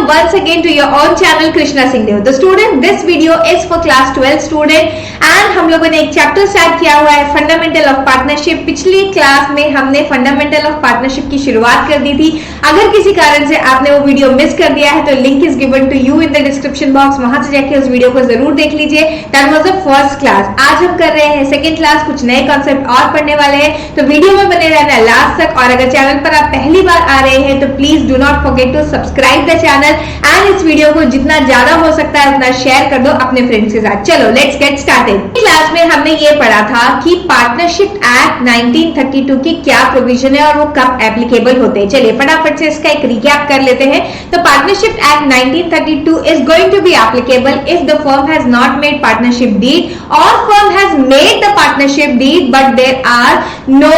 Welcome once again to your own channel Krishna Singh Dev. The student, this video is for class 12 student and हम लोगों ने एक chapter start किया हुआ है फंडामेंटल ऑफ पार्टनरशिप। पिछली क्लास में हमने फंडामेंटल ऑफ पार्टनरशिप की शुरुआत कर दी थी। अगर किसी कारण से आपने वो वीडियो मिस कर दिया है तो link is given to you in the description box, वहां से जाके उस वीडियो को जरूर देख लीजिए। That was the first class. आज हम कर रहे हैं सेकंड क्लास, कुछ नए कॉन्सेप्ट और पढ़ने वाले हैं, तो वीडियो में बने रहना लास्ट तक। और अगर चैनल पर आप पहली बार आ रहे हैं तो please do not forget to subscribe the channel and इस वीडियो को जितना ज्यादा हो सकता है उतना शेयर कर दो अपने फ्रेंड्स के साथ। चलो लेट्स गेट स्टार्टेड। क्लास में हमने ये पढ़ा था कि पार्टनरशिप एक्ट 1932 की क्या प्रोविजन है और वो कब एप्लीकेबल होते हैं। चलिए फटाफट से इसका एक रिकैप कर लेते हैं। तो partnership act 1932 is going to be applicable if the firm has not made partnership deed और firm has made the partnership deed but there are no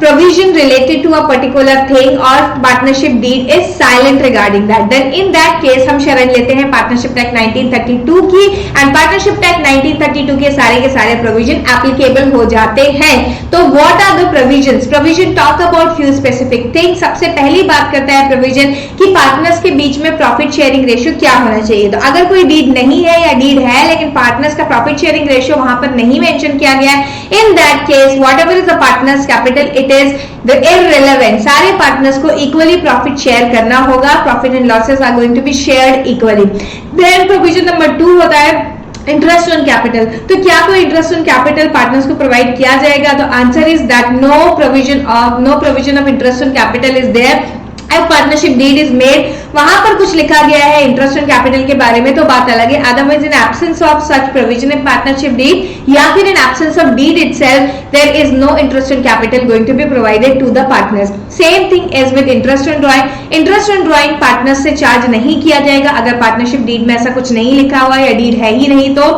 provision related to a particular thing or partnership deed is silent regarding that, then in that case हम शरण लेते हैं partnership act 1932 की and partnership act 1932 के सारे provision applicable हो जाते हैं। तो what are the provisions? Provision talk about few specific things. सबसे पहली बात करता है प्रोविजन कि पार्टनर्स के बीच में प्रॉफिट शेयरिंग रेशियो क्या होना चाहिए। तो अगर कोई डीड नहीं है या डीड है लेकिन पार्टनर्स का प्रॉफिट शेयरिंग रेशियो वहां पर नहीं मेंशन किया गया है, in that case whatever is the partners capital it is the irrelevant. सारे पार्टनर्स को इक्वली प्रॉफिट शेयर करना होगा। Profit and losses are going to be shared equally. Then provision number 2 होता है इंटरेस्ट ऑन कैपिटल। तो क्या कोई interest on capital partners को प्रोवाइड किया जाएगा? तो answer is that no provision of interest on capital is there. Partnership deed is made, वहां पर कुछ लिखा गया है इंटरेस्ट ऑन कैपिटल के बारे में तो बात अलग है। Otherwise in absence of such provision in partnership deed या फिर in absence of deed itself there is no interest on capital going to be provided to the partners. Same thing as with interest on drawing. Interest on drawing partners से charge नहीं किया जाएगा अगर partnership deed में ऐसा कुछ नहीं लिखा हुआ या डीड है ही नहीं। तो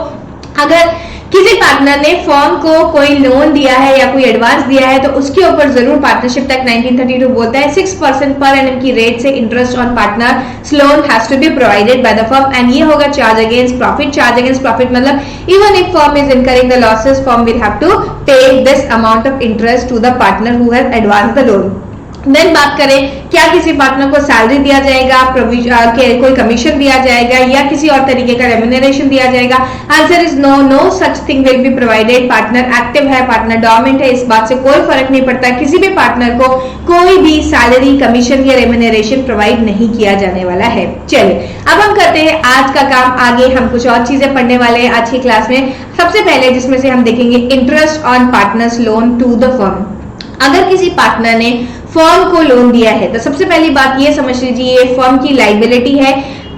अगर किसी पार्टनर ने फर्म को कोई लोन दिया है या कोई एडवांस दिया है तो उसके ऊपर जरूर पार्टनरशिप एक्ट 1932 बोलता है 6% पर एनम की रेट से interest on partner loan has to be provided by the firm and ये होगा charge against profit. Charge against profit मतलब even if firm is incurring the losses firm will have to pay this amount of interest to the partner who has advance the loan. Then बात करें क्या किसी partner को salary दिया जाएगा, कोई commission दिया जाएगा या किसी और तरीके का रेम्यूनरेशन दिया जाएगा? Answer is no, no such thing will be provided. Partner active है, पार्टनर डोरमेंट है, इस बात से कोई फर्क नहीं पड़ता। किसी भी पार्टनर को कोई भी सैलरी, कमीशन या रेम्यूनरेशन प्रोवाइड नहीं किया जाने वाला है। चलिए अब हम करते हैं आज का काम आगे। हम कुछ और चीजें पढ़ने वाले हैं आज की क्लास में। सबसे पहले जिसमें से हम देखेंगे interest on partners loan to the firm. अगर किसी पार्टनर ने फर्म को लोन दिया है तो सबसे पहली बात ये समझ लीजिए फर्म की लाइबिलिटी है।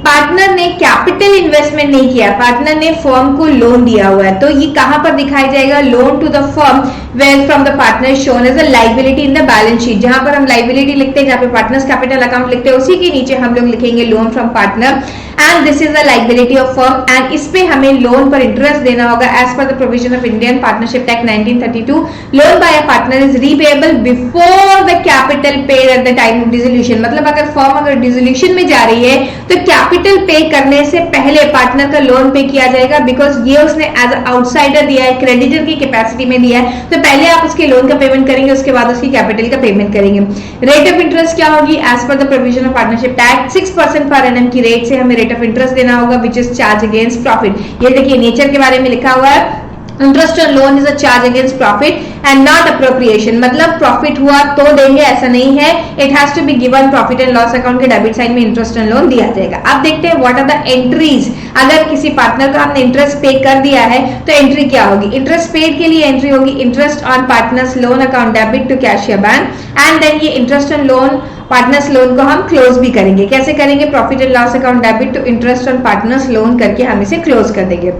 पार्टनर ने कैपिटल इन्वेस्टमेंट नहीं किया, पार्टनर ने फर्म को लोन दिया हुआ है। तो ये कहां पर दिखाई जाएगा? Loan to the firm when from the partner shown as a liability in the balance sheet. जहां पर हम लाइबिलिटी लिखते हैं, जहां पे पार्टनर्स कैपिटल अकाउंट लिखते हैं, उसी के नीचे हम लोग लिखेंगे loan from partner and this is the liability of firm and इस पे हमें लोन पर इंटरेस्ट देना होगा as per the provision of Indian partnership act 1932। Loan by a partner is repayable before the capital paid at the time of dissolution. मतलब अगर firm अगर dissolution में जा रही है तो कैपिटल पे करने से पहले पार्टनर का लोन पे किया जाएगा बिकॉज ये उसने एज अ आउटसाइडर दिया है, क्रेडिटर की कैपेसिटी में दिया है। तो पहले आप उसके लोन का पेमेंट करेंगे, उसके बाद उसकी कैपिटल का पेमेंट करेंगे। रेट ऑफ इंटरेस्ट क्या होगी? As per the provision of partnership act 6% per annum की रेट से हमें रेट ऑफ इंटरेस्ट देना होगा which is charge against profit. ये देखिए नेचर के बारे में लिखा हुआ है interest on loan is a charge against profit and not appropriation. मतलब प्रॉफिट हुआ तो देंगे ऐसा नहीं है, it has to be given profit and loss account के डेबिट साइड में इंटरेस्ट ऑन लोन दिया जाएगा। अब देखते हैं व्हाट आर द एंट्रीज। अगर किसी पार्टनर को हमने इंटरेस्ट पे कर दिया है तो एंट्री क्या होगी? इंटरेस्ट पेड के लिए एंट्री होगी interest on partners loan account debit to cashier bank and then ये interest on loan partners loan को हम क्लोज भी करेंगे। कैसे करेंगे? Profit and loss account debit to interest on partners loan करके हम इसे क्लोज कर देंगे।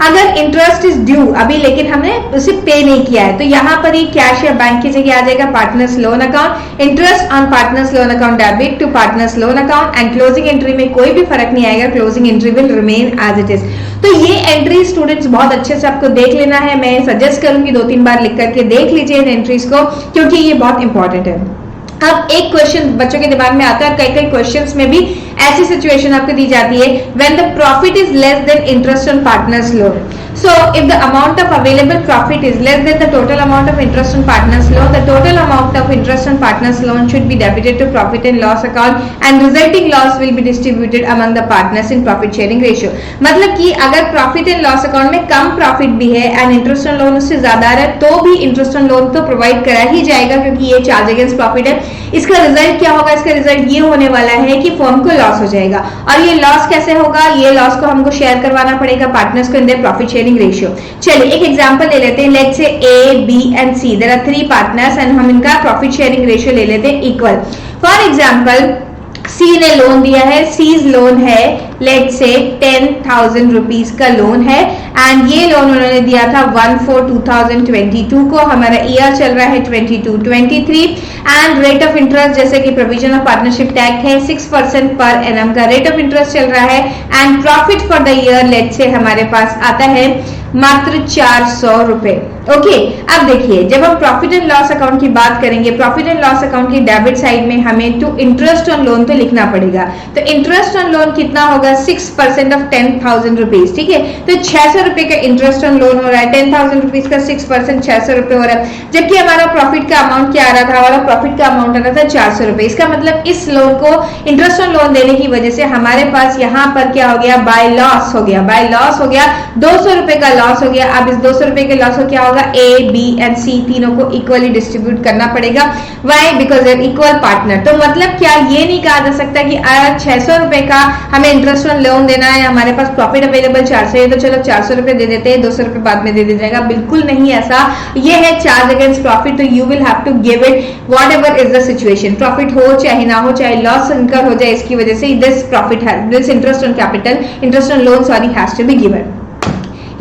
अगर इंटरेस्ट इज ड्यू अभी लेकिन हमने उसे पे नहीं किया है तो यहाँ पर ही कैश या बैंक की जगह आ जाएगा partners loan account, interest on partners loan account debit to partners loan account and closing entry में कोई भी फर्क नहीं आएगा, closing entry will remain as it is. तो ये एंट्री स्टूडेंट्स बहुत अच्छे से आपको देख लेना है। मैं सजेस्ट करूंगी 2-3 बार लिख करके देख लीजिए इन एंट्रीज को क्योंकि ये बहुत इंपॉर्टेंट है। अब एक क्वेश्चन बच्चों के दिमाग में आता है, कई क्वेश्चंस में भी ऐसी सिचुएशन आपको दी जाती है when the profit is less than interest on partners loan. So if the amount of available profit is less than the total amount of interest on partners loan, the total amount of interest on partners loan should be debited to profit and loss account and resulting loss will be distributed among the partners in profit sharing ratio. मतलब कि अगर profit and loss account में कम profit भी है and interest on loan उससे ज्यादा आ रहा है तो भी इंटरेस्ट ऑन लोन तो प्रोवाइड करा ही जाएगा क्योंकि ये चार्ज अगेंस्ट प्रॉफिट है. इसका रिजल्ट क्या होगा? इसका रिजल्ट ये होने वाला है कि फर्म को लॉस हो जाएगा. और ये लॉस कैसे होगा? ये लॉस को हमको शेयर करवाना पड़ेगा पार्टनर्स को in their profit sharing ratio. चलिए एक एग्जांपल ले लेते हैं. Let's say A, B and C, there are 3 partners and हम इनका प्रॉफिट शेयरिंग रेशियो ले लेते हैं इक्वल. फॉर एग्जांपल सी ने लोन दिया है, सीज लोन है लेट्स से 10,000 रुपीज का लोन है एंड ये लोन उन्होंने दिया था 1/4/2022 को. हमारा ईयर चल रहा है 22-23 एंड रेट ऑफ इंटरेस्ट जैसे कि प्रोविजन ऑफ पार्टनरशिप टैक्स है 6% पर एनम का रेट ऑफ इंटरेस्ट चल रहा है and profit for the year let's say हमारे पास आता है मात्र 400 रुपए. ओके, अब देखिए जब हम प्रॉफिट एंड लॉस अकाउंट की बात करेंगे, प्रॉफिट एंड लॉस अकाउंट की डेबिट साइड में हमें टू इंटरेस्ट ऑन लोन तो लिखना पड़ेगा. तो इंटरेस्ट ऑन लोन कितना होगा? 6% ऑफ 10,000 रुपीज. ठीक है, तो 600 रुपए का इंटरेस्ट ऑन लोन हो रहा है. 10,000 रुपीज का 6% 600 रुपए हो रहा है. जबकि हमारा प्रॉफिट का अमाउंट क्या आ रहा था? हमारा प्रॉफिट का अमाउंट आ रहा था 400 रुपए. इसका मतलब इस लोन को इंटरेस्ट ऑन लोन देने की वजह से हमारे पास यहाँ पर क्या हो गया? बाय लॉस हो गया. बाय लॉस हो गया, 200 रुपए का लॉस हो गया. अब इस 200 रुपए के लॉस को क्या होगा? ए, बी एंड सी तीनों को इक्वली डिस्ट्रीब्यूट करना पड़ेगा. Why? Because they are equal partner. तो मतलब क्या ये नहीं कहा जा सकता कि 600 रुपए का हमें इंटरेस्ट ऑन लोन देना है, हमारे पास प्रॉफिट अवेलेबल 400 है तो चलो 400 रुपए दे देते हैं, 200 रुपए बाद में दे दिया जाएगा. बिल्कुल नहीं ऐसा. ये है चार्ज अगेंस्ट प्रॉफिट. तो you will have to give it whatever is the situation. Profit हो चाहे ना हो, चाहे लॉस इनकर हो जाए, इसकी वजह से दिस प्रॉफिट है, this interest on capital, interest on loan sorry has to be given.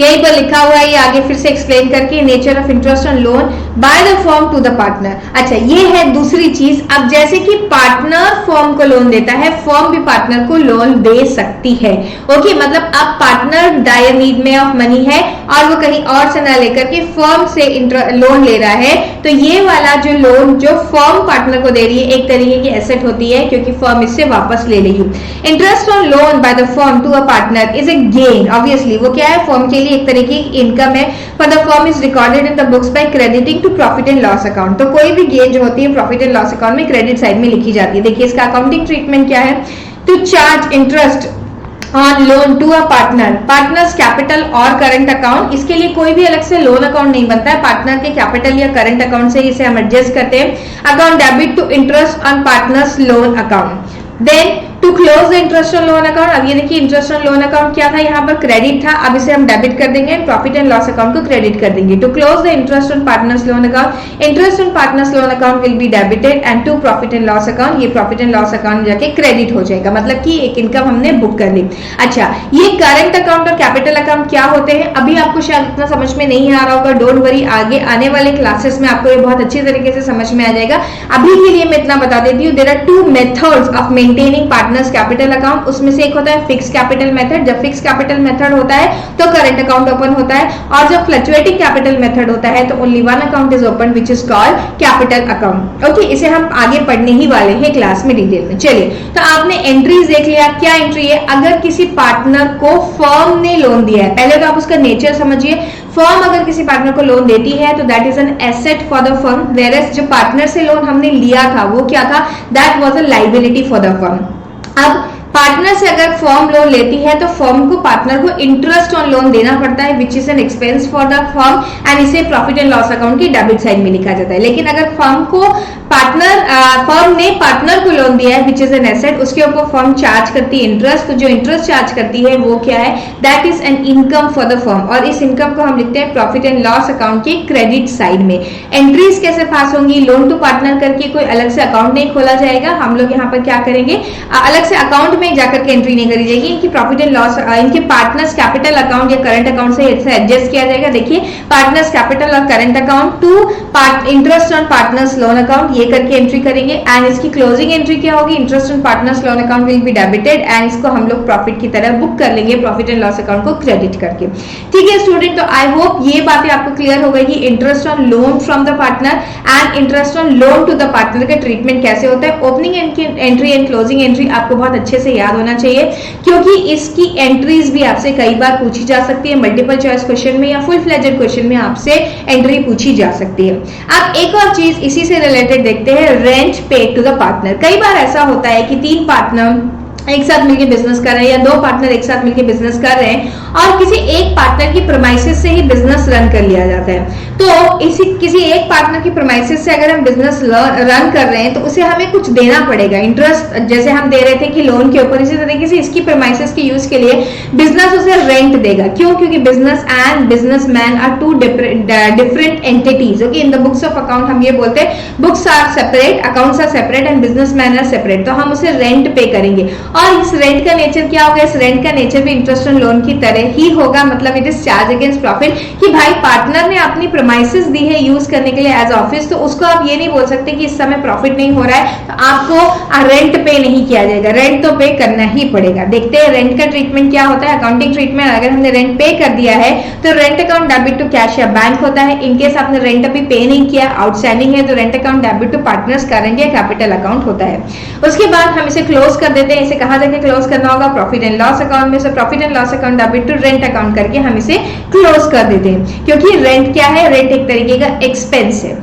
यही पर लिखा हुआ है, ये आगे फिर से एक्सप्लेन करके nature of interest on loan by the firm to the partner. अच्छा, ये है दूसरी चीज. अब जैसे कि पार्टनर फर्म को लोन देता है, फर्म भी पार्टनर को लोन दे सकती है. ओके, मतलब अब पार्टनर डायर नीड में ऑफ मनी है और वो कहीं और से ना लेकर के फर्म से लोन ले रहा है, तो ये वाला जो लोन जो फर्म पार्टनर को दे रही है एक तरीके की एसेट होती है क्योंकि फर्म इससे वापस ले लेगी. Interest on loan by the firm to a partner is a gain. Obviously वो क्या है? फर्म के लिए एक तरीके की इनकम है. For the firm is recorded in the books by crediting to profit and loss account. तो कोई भी गेन जो होती है प्रॉफिट एंड लॉस अकाउंट में क्रेडिट साइड में लिखी जाती है. देखिए इसका अकाउंटिंग ट्रीटमेंट क्या है? To charge interest on loan to a partner, partners capital और करंट अकाउंट. इसके लिए कोई भी अलग से लोन अकाउंट नहीं बनता है, पार्टनर के कैपिटल या करंट अकाउंट से इसे हम एडजस्ट करते हैं. Account debit to interest on partners loan account. Then to close the interest on loan account. अब ये देखिए इंटरेस्ट ऑन लोन अकाउंट क्या था? यहाँ पर क्रेडिट था, अब इसे हम डेबिट कर देंगे. प्रॉफिट एंड लॉस अकाउंट को क्रेडिट कर देंगे. To close the interest on partners loan account, interest on partners loan account will be debited and to profit and loss account, ये प्रॉफिट एंड लॉस अकाउंट जाके credit हो जाएगा. मतलब कि एक इनकम हमने बुक कर ली. अच्छा, ये करंट अकाउंट और कैपिटल अकाउंट क्या होते हैं? अभी आपको शायद इतना समझ में नहीं आ रहा होगा. डोंट वरी, आगे आने वाले क्लासेस में आपको ये बहुत अच्छी तरीके से समझ में आ जाएगा. अभी के लिए मैं इतना बता देती हूँ, there are 2 methods of maintaining partners capital account. उसमें से एक होता है फिक्स कैपिटल मेथड. जब फिक्स कैपिटल मेथड होता है तो करंट अकाउंट ओपन होता है, और जब फ्लक्चुएटिंग कैपिटल मेथड होता है तो only one account is open which is called capital account. Okay, इसे हम आगे पढ़ने ही वाले हैं क्लास में डिटेल में. चलिए, तो आपने एंट्रीज देख लिया. क्या एंट्री है? अगर किसी पार्टनर को फर्म ने लोन दिया है, पहले तो आप उसका नेचर समझिए. फर्म अगर किसी पार्टनर को लोन देती है तो that is an asset for the firm, whereas जो पार्टनर से लोन हमने लिया था वो क्या था? That was a liability for the firm. अब पार्टनर से अगर फर्म लोन लेती है तो फर्म को पार्टनर को इंटरेस्ट ऑन लोन देना पड़ता है which is an expense for the firm and इसे प्रॉफिट एंड लॉस अकाउंट की डेबिट साइड में लिखा जाता है. लेकिन अगर फर्म ने पार्टनर को लोन दिया है विच इज एन एसेट, उसके ऊपर फर्म चार्ज करती है इंटरेस्ट. तो जो इंटरेस्ट चार्ज करती है वो क्या है? That is an income for the firm, और इस इनकम को हम लिखते हैं प्रॉफिट एंड लॉस अकाउंट के क्रेडिट साइड में. एंट्रीज कैसे पास होंगी? लोन टू पार्टनर करके कोई अलग से अकाउंट नहीं खोला जाएगा. हम लोग यहाँ पर क्या करेंगे? अलग से अकाउंट में जाकर के एंट्री नहीं करी जाएगी. इनकी प्रॉफिट एंड लॉस, इनके पार्टनर्स कैपिटल अकाउंट या करंट अकाउंट से एडजस्ट किया जाएगा. देखिए, पार्टनर्स कैपिटल और current account to interest on partners loan account, ये करके एंट्री करेंगे। एंड इसकी क्लोजिंग एंट्री क्या होगी, interest on partners loan account will be debited and इसको हम लोग प्रॉफिट की तरह बुक कर लेंगे प्रॉफिट एंड लॉस अकाउंट को क्रेडिट करके। ठीक है स्टूडेंट, तो आई होप ये बातें आपको क्लियर हो गई कि interest on loan from the partner and interest on loan to the partner का ट्रीटमेंट कैसे होता है। Opening entry and closing entry आपको बहुत अच्छे से याद होना चाहिए, क्योंकि इसकी एंट्रीज भी आपसे कई बार पूछी जा सकती है, मल्टीपल चॉइस क्वेश्चन में या फुल फ्लेजेड क्वेश्चन में आपसे एंट्री पूछी जा सकती है। अब एक और चीज इसी से रिलेटेड देखते हैं, rent paid to the partner. कई बार ऐसा होता है कि 3 पार्टनर एक साथ मिलकर बिजनेस कर रहे हैं या 2 पार्टनर एक साथ मिलकर बिजनेस कर रहे हैं और किसी एक पार्टनर की प्रेमाइसेस से ही बिजनेस रन कर लिया जाता है। तो किसी एक पार्टनर की प्रेमाइसेस से अगर हम बिजनेस रन कर रहे हैं तो उसे हमें कुछ देना पड़ेगा, इंटरेस्ट जैसे हम दे रहे थे कि लोन के ऊपर, इसी तरीके से इसकी प्रेमाइसेस के यूज के लिए बिजनेस उसे रेंट देगा। क्यों? क्योंकि business and businessman are 2 different entities. Okay, in the books of account हम ये बोलते हैं books are separate, accounts are separate and businessman are separate. तो हम उसे रेंट पे करेंगे और इस रेंट का नेचर क्या होगा, इस रेंट का नेचर भी इंटरेस्ट ऑन लोन की तरह ही होगा। मतलब it is charge against profit कि भाई पार्टनर ने अपनी प्रेमाइसेस दी है यूज करने के लिए एज ऑफिस, तो उसको आप ये नहीं बोल सकते कि इस समय प्रॉफिट नहीं हो रहा है तो आपको रेंट पे नहीं किया जाएगा, रेंट तो पे करना ही पड़ेगा। देखते हैं रेंट का ट्रीटमेंट क्या होता है, अकाउंटिंग ट्रीटमेंट। अगर हमने रेंट पे कर दिया है तो rent account debit to cash या बैंक होता है। इनकेस आपने रेंट अभी पे नहीं किया, आउटस्टैंडिंग है, तो rent account debit to partners करेंगे, कैपिटल अकाउंट होता है। उसके बाद हम इसे क्लोज कर देते हैं। इसे कहां जाके क्लोज करना होगा, प्रॉफिट एंड लॉस अकाउंट में से profit and loss account debit to rent account करके हम इसे क्लोज कर देते हैं, क्योंकि रेंट क्या है, रेंट एक तरीके का एक्सपेंस है।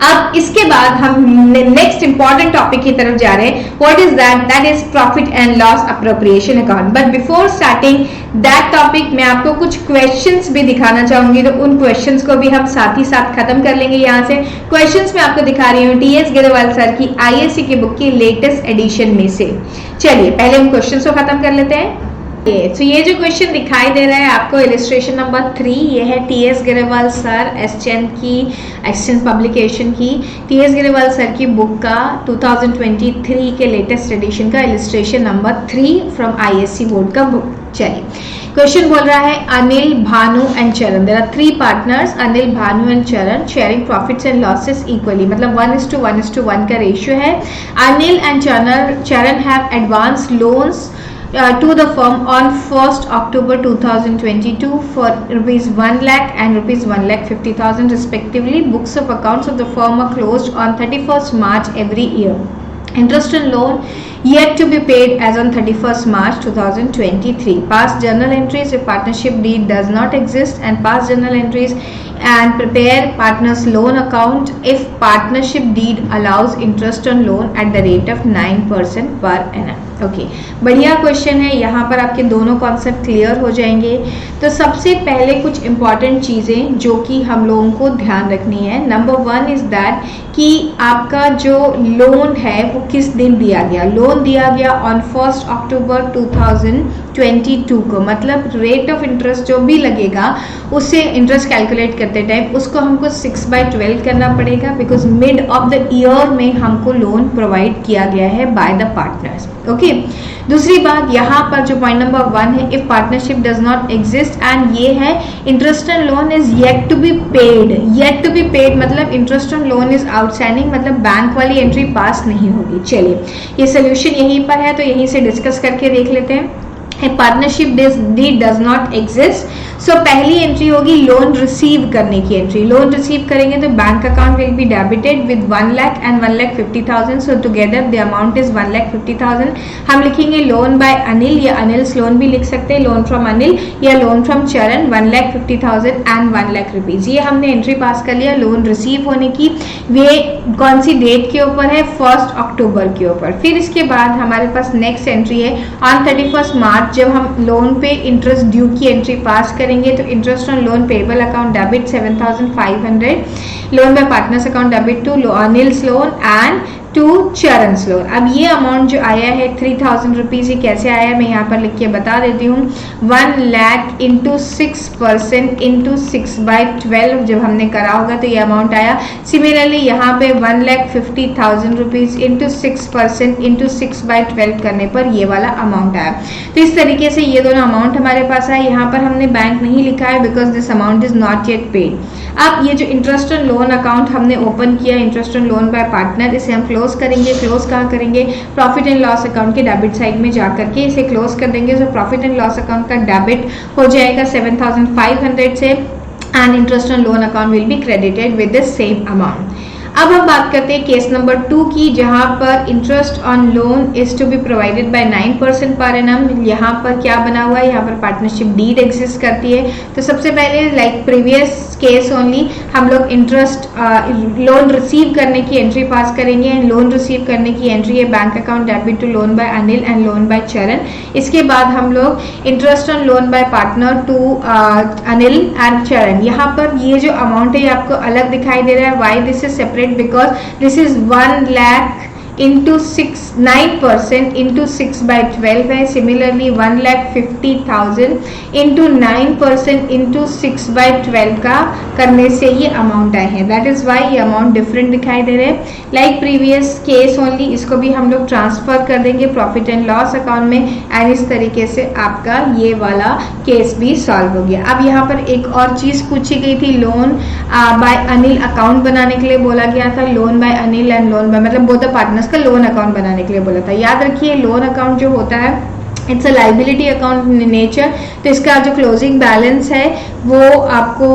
अब इसके बाद हम नेक्स्ट इंपॉर्टेंट टॉपिक की तरफ जा रहे हैं। What is that? That is profit and loss appropriation account. But before starting that topic मैं आपको कुछ क्वेश्चंस भी दिखाना चाहूंगी, तो उन क्वेश्चंस को भी हम साथ ही साथ खत्म कर लेंगे। यहाँ से क्वेश्चंस मैं आपको दिखा रही हूँ टीएस गिरेवाल सर की आईएससी की बुक की लेटेस्ट एडिशन में से। चलिए पहले हम क्वेश्चंस को खत्म कर लेते हैं। तो ये जो क्वेश्चन दिखाई दे रहा है आपको, इलिस्ट्रेशन नंबर 3, ये है टीएस गिरेवाल सर एसचेन की एक्सचेंज पब्लिकेशन की टीएस गिरेवाल सर की बुक का 2023 के लेटेस्ट एडिशन का illustration number 3 from ISC board का बुक। चलिए क्वेश्चन बोल रहा है Anil, Bhanu and Charan, there are 3 partners Anil, Bhanu and Charan sharing profits and losses equally. मतलब 1:1:1 का रेशियो है। Anil and Charan have advance loans to the firm on 1st October 2022 for rupees 1 lakh and rupees 1,50,000 respectively. Books of accounts of the firm are closed on 31st March every year. Interest on loan yet to be paid as on 31st March 2023. Past journal entries if partnership deed does not exist, and past journal entries and prepare partners loan account if partnership deed allows interest on loan at the rate of 9% per annum. Okay, बढ़िया question है। यहाँ पर आपके दोनों concept clear हो जाएंगे। तो सबसे पहले कुछ इंपॉर्टेंट चीज़ें जो कि हम लोगों को ध्यान रखनी है। नंबर 1 इज दैट कि आपका जो लोन है वो किस दिन दिया गया। लोन दिया गया ऑन 1st October 2022 को। मतलब रेट ऑफ इंटरेस्ट जो भी लगेगा उससे इंटरेस्ट कैलकुलेट करते टाइम उसको हमको 6/12 करना पड़ेगा, because mid of the year में हमको लोन प्रोवाइड किया गया है बाय द पार्टनर्स। ओके, दूसरी बात यहाँ पर जो पॉइंट नंबर 1 है, if partnership does not exist, and ये है interest on loan is yet to be paid. Yet to be paid मतलब interest on loan is outstanding, मतलब बैंक वाली एंट्री पास नहीं होगी। चलिए ये सोल्यूशन यहीं पर है, तो यहीं से डिस्कस करके देख लेते हैं। Partnership deed does not exist, so पहली एंट्री होगी लोन रिसीव करने की एंट्री। लोन रिसीव करेंगे तो bank account will be debited with 1 lakh and 1,50,000, so together the amount is 1,50,000। हम लिखेंगे लोन बाय अनिल, या अनिल्स लोन भी लिख सकते हैं, लोन फ्रॉम अनिल या लोन फ्रॉम चरण 1,50,000 एंड 1 लाख रुपीज। ये हमने एंट्री पास कर लिया लोन रिसीव होने की। वे कौन सी डेट के ऊपर है? 1st October के ऊपर। फिर इसके बाद हमारे पास नेक्स्ट एंट्री है ऑन 31st March, जब हम लोन पे इंटरेस्ट ड्यू की एंट्री पास करेंगे तो interest on loan payable account debit 7,500, loan by partners account debit to Anil's loan, and to Charan's loan. अब ये अमाउंट जो आया है 3000 रुपीज, ये कैसे आया मैं यहाँ पर लिख के बता देती हूँ। 1 लाख इंटू 6% इंटू 6/12 जब हमने करा होगा तो ये अमाउंट आया। सिमिलरली यहाँ पे 1,50,000 रुपीज इंटू 6% इंटू 6/12 करने पर ये वाला अमाउंट आया। तो इस तरीके से ये दोनों अमाउंट हमारे पास आए। यहाँ पर हमने बैंक नहीं लिखा है because this amount is not yet paid. अब ये जो इंटरेस्ट ऑन लोन अकाउंट हमने ओपन किया, interest on loan by partner, इसे हम क्लोज करेंगे। क्लोज कहाँ करेंगे? प्रॉफिट एंड लॉस अकाउंट के डेबिट साइड में जा करके इसे क्लोज कर देंगे। तो प्रॉफिट एंड लॉस अकाउंट का डेबिट हो जाएगा 7,500 से and interest on loan account will be credited with the same amount. अब हम बात करते हैं केस नंबर 2 की, जहां पर interest on loan is to be provided by 9% per annum. यहाँ पर क्या बना हुआ है? यहाँ पर पार्टनरशिप डीड एग्जिस्ट करती है। तो सबसे पहले लाइक प्रीवियस केस ओनली हम लोग इंटरेस्ट लोन रिसीव करने की एंट्री पास करेंगे। लोन रिसीव करने की एंट्री है bank account debit to loan by Anil and loan by Charan. इसके बाद हम लोग interest on loan by partner to Anil and Charan. यहाँ पर ये जो अमाउंट है आपको अलग दिखाई दे रहा है। Why this is separate? because this is 1 lakh into 9% into 6/12 है। सिमिलरली 1,50,000 into 9% into 6/12 का करने से ये अमाउंट आए हैं। दैट इज वाई ये अमाउंट डिफरेंट दिखाई दे रहे हैं। लाइक प्रीवियस केस ओनली इसको भी हम लोग ट्रांसफर कर देंगे प्रॉफिट एंड लॉस अकाउंट में एंड इस तरीके से आपका ये वाला केस भी सॉल्व हो गया। अब यहाँ पर एक और चीज पूछी गई थी, लोन बाय अनिल अकाउंट बनाने के लिए बोला गया था। Loan by Anil and loan bye मतलब बोथ द पार्टनर्स का लोन अकाउंट बनाने के लिए बोला था। याद रखिए लोन अकाउंट जो होता है it's a liability account in nature. तो इसका जो क्लोजिंग बैलेंस है वो आपको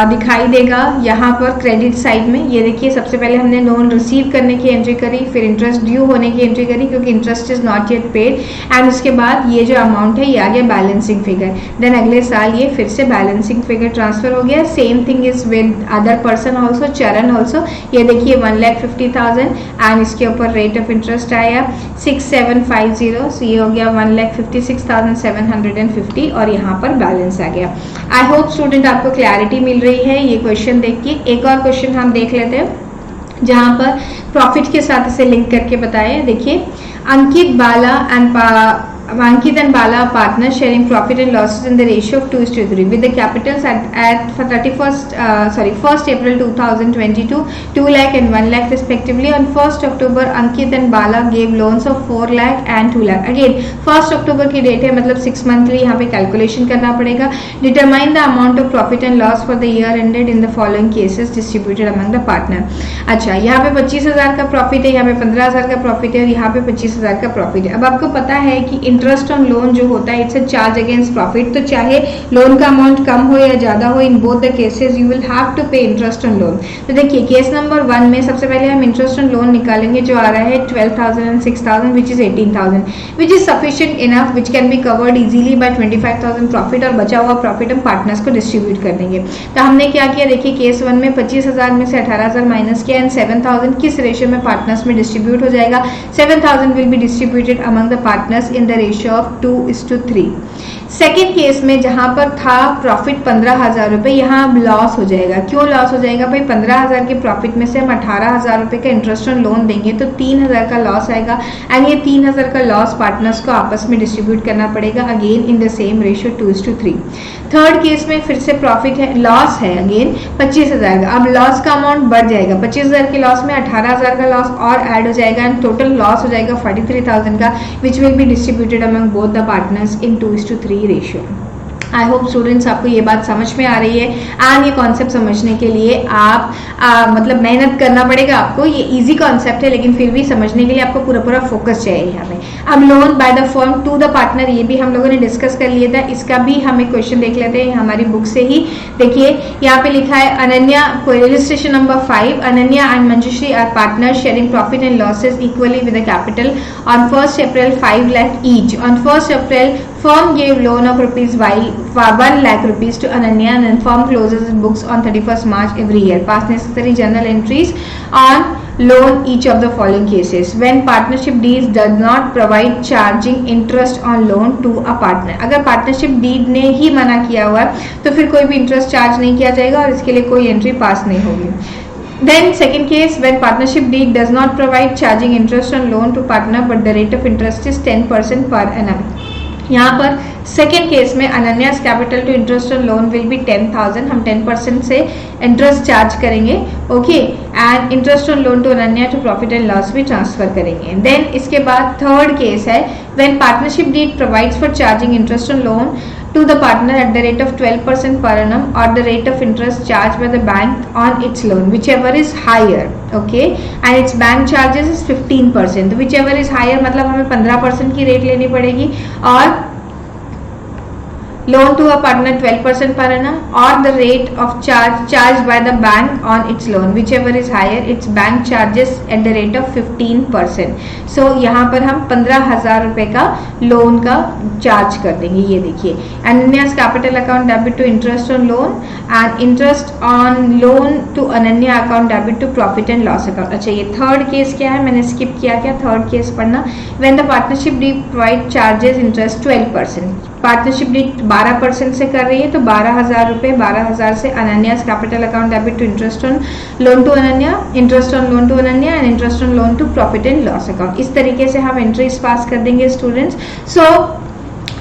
दिखाई देगा यहाँ पर क्रेडिट साइड में। ये देखिए सबसे पहले हमने लोन रिसीव करने की एंट्री करी, फिर इंटरेस्ट ड्यू होने की एंट्री करी क्योंकि interest is not yet paid and उसके बाद ये जो अमाउंट है ये आ गया बैलेंसिंग फिगर। देन अगले साल ये फिर से बैलेंसिंग फिगर ट्रांसफर हो गया। Same thing is with other person also, चरण ऑल्सो। ये देखिए 1,50,000 एंड इसके ऊपर रेट ऑफ इंटरेस्ट आया 6,750। सो ये हो गया 1,56,750 और यहाँ पर बैलेंस आ गया। आई होप स्टूडेंट आपको क्लैरिटी मिल रही है ये क्वेश्चन देख के। एक और क्वेश्चन हम देख लेते हैं जहाँ पर प्रॉफिट के साथ इसे लिंक करके बताया। देखिए अंकित and Bala are partners sharing profit and losses in the ratio of 2:3 with the capitals at 1st April 2022 2 lakh and 1 lakh respectively. On 1st October Ankit and Bala gave loans of 4 lakh and 2 lakh. Again 1st October की date है मतलब 6 monthly यहाँ पे calculation करना पड़ेगा। Determine the amount of profit and loss for the year ended in the following cases distributed among the partner. अच्छा यहाँ पे 25,000 का प्रॉफिट है, यहाँ पे 15,000 का प्रॉफिट है और यहाँ पे 25,000 का प्रॉफिट है। अब आपको पता है कि इंटरेस्ट ऑन लोन जो होता है it's a charge against profit. तो चाहे लोन का अमाउंट कम हो या ज्यादा हो, in both the cases you will have to pay interest on loan. तो देखिए केस नंबर 1 में सबसे पहले हम इंटरेस्ट ऑन लोन निकालेंगे जो आ रहा है 12,000 and 6,000 which is 18,000 which is sufficient enough which can be covered easily by 25,000 profit और बचा हुआ प्रॉफिट हम पार्टनर्स को डिस्ट्रीब्यूट कर देंगे। तो हमने क्या किया देखिए केस 1 में 25,000 में से 18,000 माइनस किया एंड 7,000 किस रेशियो में पार्टनर्स में डिस्ट्रीब्यूट हो जाएगा? 7,000 will be distributed among the partners in the ratio of 2:3। Second case में जहां पर था प्रॉफिट 15,000 रुपए, यहाँ अब लॉस हो जाएगा। क्यों लॉस हो जाएगा भाई? 15,000 के प्रॉफिट में से हम 18,000 रुपए का इंटरेस्ट ऑन लोन देंगे तो 3,000 का लॉस आएगा एंड ये 3,000 का लॉस पार्टनर्स को आपस में डिस्ट्रीब्यूट करना पड़ेगा again in the same ratio 2:3। Third case में फिर से प्रॉफिट है, लॉस है अगेन 25,000 का। अब लॉस का अमाउंट बढ़ जाएगा, 25,000 के लॉस में 18,000 का लॉस और ऐड हो जाएगा एंड टोटल लॉस हो जाएगा 43,000 का which will be distributed among both the partners in 2:3 ratio. I hope students आपको ये बात समझ में आ रही है एंड ये कॉन्सेप्ट समझने के लिए आप मतलब मेहनत करना पड़ेगा आपको। ये इजी कॉन्सेप्ट है लेकिन फिर भी समझने के लिए आपको पूरा फोकस चाहिए यहाँ पे। अब loan by the firm to the partner ये भी हम लोगों ने डिस्कस कर लिया था, इसका भी हम एक क्वेश्चन देख लेते हैं हमारी बुक से ही। देखिए यहाँ पे लिखा है Ananya, illustration number 5, Ananya and Manjushree are partner sharing profit and losses equally with the capital on 1st April 5 lakh each. On 1st April firm gave loan of ₹1 lakh to Ananya and firm closes its books on 31st March every year. Pass necessary journal entries on loan each of the following cases. When partnership deeds does not provide charging interest on loan to a partner. अगर partnership deed ने ही मना किया हुआ है तो फिर कोई भी इंटरेस्ट चार्ज नहीं किया जाएगा और इसके लिए कोई एंट्री पास नहीं होगी। Then second case, when partnership deed does not provide charging interest on loan to partner but the rate of interest is 10% per annum. यहाँ पर सेकेंड केस में Ananya's capital to interest on loan will be 10,000, हम 10% से interest charge करेंगे, okay, and interest on loan to Ananya to profit and loss भी transfer करेंगे. Then इसके बाद थर्ड केस है when partnership deed provides for charging interest on loan to the partner at the rate of 12% per annum or the rate of interest charged by the bank on its loan, whichever is higher, okay, and its bank charges is 15%. whichever is higher मतलब हमें 15% की rate लेनी पड़ेगी, और loan to a partner 12% per annum or the rate of charged by the bank on its loan, whichever is higher, its bank charges at the rate of 15%. so यहाँ पर हम 15,000 रुपए का लोन का चार्ज कर देंगे. ये देखिए, Ananya's capital account debit to interest on loan and interest on loan to Ananya account debit to profit and loss account. अच्छा, ये थर्ड केस क्या है, मैंने स्किप किया क्या, थर्ड केस पढ़ना. When the partnership deed provide charges interest 12%, partnership deed 12% से कर रही है तो 12,000 रुपए, 12,000 से Ananya's capital account debit to interest on loan to Ananya, interest on loan to Ananya and interest on loan to profit and loss account. इस तरीके से हम एंट्रीज पास कर देंगे स्टूडेंट्स. सो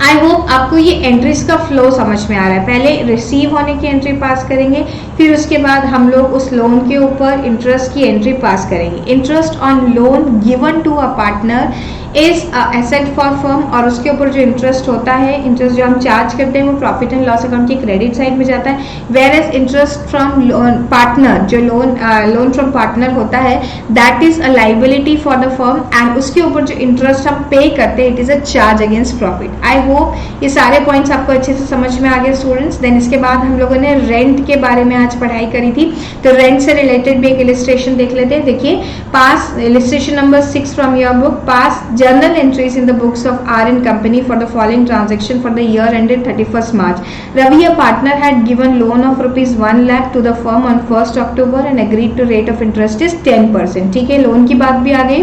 आई होप आपको ये एंट्रीज का फ्लो समझ में आ रहा है. पहले रिसीव होने की एंट्री पास करेंगे, फिर उसके बाद हम लोग उस लोन के ऊपर इंटरेस्ट की एंट्री पास करेंगे. Interest on loan given to a partner is asset for firm, और उसके ऊपर जो इंटरेस्ट होता है, इंटरेस्ट जो हम चार्ज करते हैं वो प्रॉफिट एंड लॉस अकाउंट की क्रेडिट साइड में जाता है. Whereas interest from loan partner, जो लोन फ्रॉम पार्टनर होता है, that is a liability for the firm, and उसके ऊपर जो इंटरेस्ट हम पे करते हैं it is a charge against profit. I hope ये सारे पॉइंट्स आपको अच्छे से समझ में आ गए स्टूडेंट्स. देन इसके बाद हम लोगों ने रेंट के बारे में आज पढ़ाई करी थी, तो रेंट से रिलेटेड भी एक इलिस्ट्रेशन देख लेते हैं. देखिए, pass illustration number 6 from your book, pass journal entries in the books of R and Company for the following transaction for the year ended 31st March. Ravi, a partner, had given loan of rupees 1 lakh to the firm on 1st October and agreed to rate of interest is 10%. ठीक है, loan की बात भी आ गई.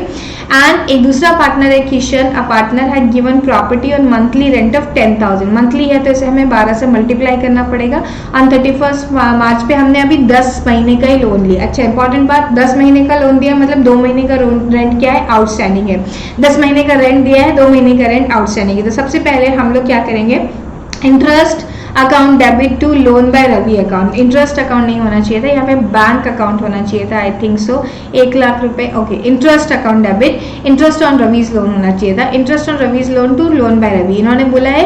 And एक दूसरा partner है Kishan, a partner had given property on monthly rent of 10,000. Monthly है तो इसे हमें 12 से मल्टीप्लाई करना पड़ेगा. ऑन 31st मार्च पे हमने अभी 10 महीने का ही लोन लिया. अच्छा, इंपॉर्टेंट बात, 10 महीने का लोन दिया मतलब 2 महीने का रेंट क्या है, आउटस्टैंडिंग है. 10 महीने का रेंट दिया है, 2 महीने का रेंट आउटस्टैंडिंग है. तो सबसे पहले हम लोग क्या करेंगे, interest account debit to loan by Ravi account. Interest account नहीं होना चाहिए था, यहाँ पे बैंक अकाउंट होना चाहिए था. आई थिंक सो 1 लाख रुपए. Okay, interest account debit, interest on Ravi's loan होना चाहिए था. Interest on Ravi's loan to loan by Ravi. इन्होंने बोला है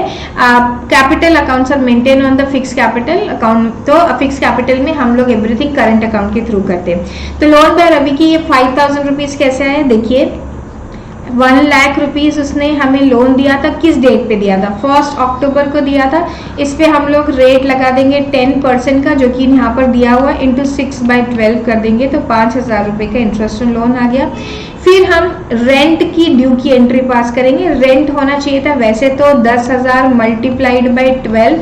capital accounts are maintain on the fix capital account, तो फिक्स कैपिटल में हम लोग एवरीथिंग करंट अकाउंट के थ्रू करते हैं. तो लोन बाय रवि की ये 5,000 रुपीज कैसे आए, देखिए 1 लाख रुपीज उसने हमें लोन दिया था. किस डेट पे दिया था, 1 अक्टूबर को दिया था. इस पे हम लोग रेट लगा देंगे 10% का, जो कि यहाँ पर दिया हुआ, इंटू 6/12 कर देंगे तो 5,000 रुपए का इंटरेस्ट ऑन लोन आ गया. फिर हम रेंट की ड्यू की एंट्री पास करेंगे. रेंट होना चाहिए था वैसे तो 10,000 मल्टीप्लाइड बाई 12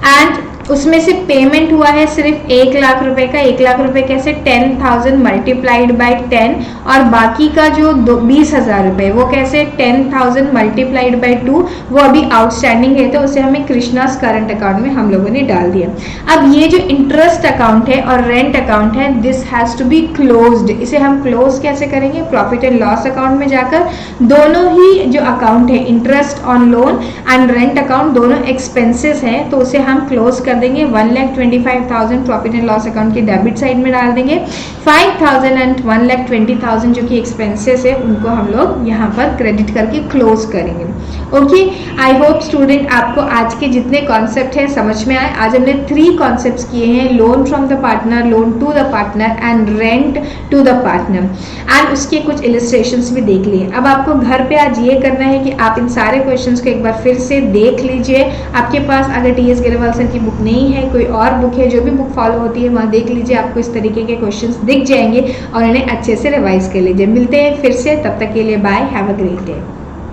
एंड उसमें से पेमेंट हुआ है सिर्फ 1 लाख रुपए का. 1 लाख रुपए कैसे, 10,000 मल्टीप्लाइड बाई 10, और बाकी का जो 20,000 रुपए वो कैसे, 10,000 मल्टीप्लाइड बाई 2, वो अभी आउटस्टैंडिंग है तो उसे हमें कृष्णास करंट अकाउंट में हम लोगों ने डाल दिया. अब ये जो इंटरेस्ट अकाउंट है और रेंट अकाउंट है, this has to be closed. इसे हम क्लोज कैसे करेंगे, प्रॉफिट एंड लॉस अकाउंट में जाकर दोनों ही जो अकाउंट है, interest on loan and rent account, दोनों एक्सपेंसेस है तो उसे हम क्लोज कर देंगे. 1,25,000 प्रॉफिट एंड लॉस अकाउंट के डेबिट साइड में डाल देंगे. 5,000 एंड 1,20,000 जो कि एक्सपेंसेस है उनको हम लोग यहाँ पर क्रेडिट करके क्लोज करेंगे. ओके, आई होप स्टूडेंट आपको आज के जितने कॉन्सेप्ट हैं समझ में आए. आज हमने 3 कॉन्सेप्ट्स किए हैं, loan from the partner, loan to the partner and rent to the partner, and उसके कुछ इलिस्ट्रेशंस भी देख लिए. अब आपको घर पे आज ये करना है कि आप इन सारे क्वेश्चंस को एक बार फिर से देख लीजिए. आपके पास अगर टी.एस. गिरवाल सर की बुक नहीं है, कोई और बुक है, जो भी बुक फॉलो होती है वहाँ देख लीजिए, आपको इस तरीके के क्वेश्चंस दिख जाएंगे और इन्हें अच्छे से रिवाइज कर लीजिए. मिलते हैं फिर से, तब तक के लिए bye, have a great day.